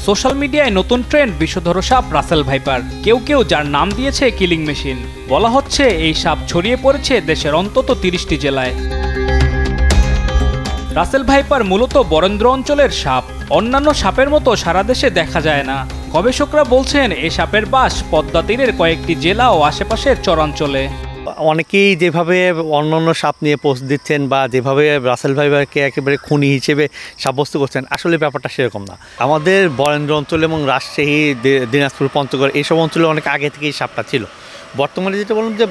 Social মিডিয়ায় নতুন trend বিষধর সাপ রাসেল ভাইপার। কেউ কেউ যার নাম দিয়েছে কিলিং মেশিন। বলা হচ্ছে এই সাপ ছড়িয়ে পড়েছে দেশের অন্তত 30টি জেলায়। রাসেল ভাইপার মূলত বরেন্দ্র অঞ্চলের সাপ। অন্যান্য সাপের মতো সারা দেশে দেখা যায় না। গবেষকরা বলছেন এই সাপের বাস পদ্মা তীরের কয়েকটি জেলা ও আশেপাশের চরাঞ্চলে। অনেকেই যেভাবে অন্যান্য সাপ নিয়ে পোস্ট দিচ্ছেন বা যেভাবে রাসেল ভাইপারকে একেবারে খুনি হিসেবে সাব্যস্ত করছেন, আসলে ব্যাপারটা সেরকম না। আমাদের বরেন্দ্র অঞ্চল এবং রাজশাহী, দিনাজপুর, পঞ্চগড় এইসব অঞ্চলে অনেক আগে থেকেই সাপটা ছিল। বর্তমানে যেটা বললাম যে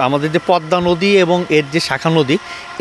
আমাদের যে পদ্মা নদী এবং এর যে শাখা নদী,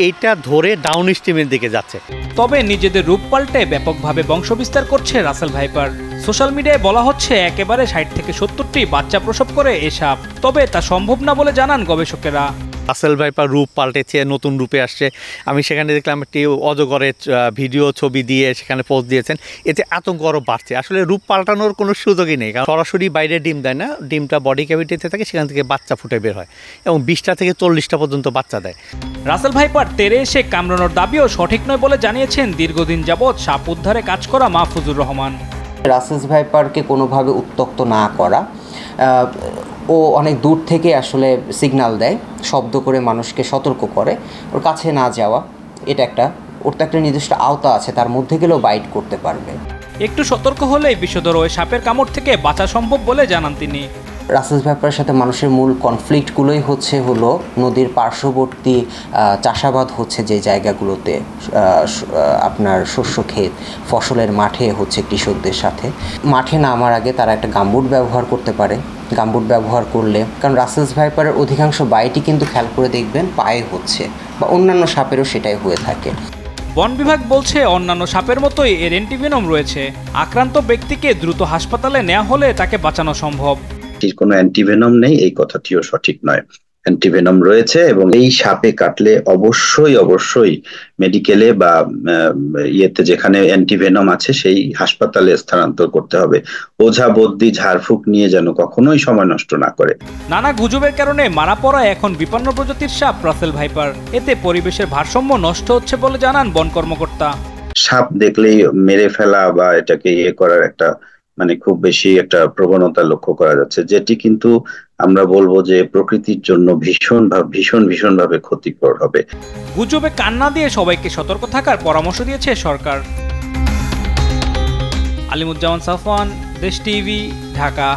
এইটা ধরে ডাউন স্ট্রিমের দিকে যাচ্ছে। তবে নিজেদের রূপ পাল্টে ব্যাপকভাবে বংশবিস্তার করছে রাসেল ভাইপার। সোশ্যাল মিডিয়ায় বলা হচ্ছে একেবারে 60 থেকে 70টি বাচ্চা প্রসব করে এ সাপ। তবে তা সম্ভব না বলে জানান গবেষকেরা। রাসেল ভাইপার রূপ পাল্টেছে, নতুন রূপে আসছে। আমি সেখানে দেখলাম একটি অজগরের ভিডিও ছবি দিয়ে সেখানে পোস্ট দিয়েছেন। এতে আতঙ্ক আরও বাড়ছে। আসলে রূপ পাল্টানোর কোনো সুযোগই নেই, কারণ সরাসরি বাইরে ডিম দেয় না, ডিমটা বডি ক্যাভিটিতে থাকে, সেখান থেকে বাচ্চা ফুটে বের হয় এবং 20টা থেকে 40টা পর্যন্ত বাচ্চা দেয়। রাসেল ভাইপার তেরে এসে কামড়ানোর দাবিও সঠিক নয় বলে জানিয়েছেন দীর্ঘদিন যাবৎ সাপ উদ্ধারে কাজ করা মাহফুজুর রহমান। রাসেল ভাইপারকে কোনোভাবে উত্ত্যক্ত না করা, ও অনেক দূর থেকে আসলে সিগন্যাল দেয়, শব্দ করে মানুষকে সতর্ক করে, ওর কাছে না যাওয়া। ওর তো একটা নির্দিষ্ট আওতা আছে, তার মধ্যে গেলেও বাইট করতে পারবে। একটু সতর্ক হলেই বিষধর ওই সাপের কামড় থেকে বাঁচা সম্ভব বলে জানান তিনি। রাসেল ভাইপারের সাথে মানুষের মূল কনফ্লিক্টগুলোই হলো নদীর পার্শ্ববর্তী চাষাবাদ হচ্ছে যে জায়গাগুলোতে, আপনার শস্য ক্ষেত, ফসলের মাঠে হচ্ছে কৃষকদের সাথে। মাঠে নামার আগে তারা একটা গামবুট ব্যবহার করতে পারে। গামবুট ব্যবহার করলে, কারণ রাসেল ভাইপারের অধিকাংশ বাইটই কিন্তু খেয়াল করে দেখবেন পায়ে হচ্ছে, বা অন্যান্য সাপেরও সেটাই হয়ে থাকে। বন বিভাগ বলছে অন্যান্য সাপের মতোই এর অ্যান্টিভেনম রয়েছে। আক্রান্ত ব্যক্তিকে দ্রুত হাসপাতালে নেওয়া হলে তাকে বাঁচানো সম্ভব। কোনো অ্যান্টিভেনম নেই এই কথাটিও সঠিক নয়। অ্যান্টিভেনম রয়েছে এবং এই সাপে কাটলে অবশ্যই মেডিকেলে বা ইয়েতে যেখানে অ্যান্টিভেনম আছে সেই হাসপাতালে স্থানান্তর করতে হবে। ওঝা বদ্যি ঝাড়ফুঁক নিয়ে যেন কখনোই সময় নষ্ট না করে। নানা গুজবের কারণে মারা পড়া এখন বিপন্ন প্রজাতির সাপ রাসেল ভাইপার। এতে পরিবেশের ভারসাম্য নষ্ট হচ্ছে বলে জানান বন কর্মকর্তা। সাপ দেখলেই মেরে ফেলা বা এটাকে করার একটা খুব বেশি একটা প্রবণতা লক্ষ্য করা যাচ্ছে, যেটি কিন্তু আমরা বলবো যে প্রকৃতির জন্য ভীষণ ভাবে ক্ষতিকর হবে। গুজবে কান্না দিয়ে সবাইকে সতর্ক থাকার পরামর্শ দিয়েছে সরকার। আলিমুজ্জামান সাফওয়ান, দেশ টিভি, ঢাকা।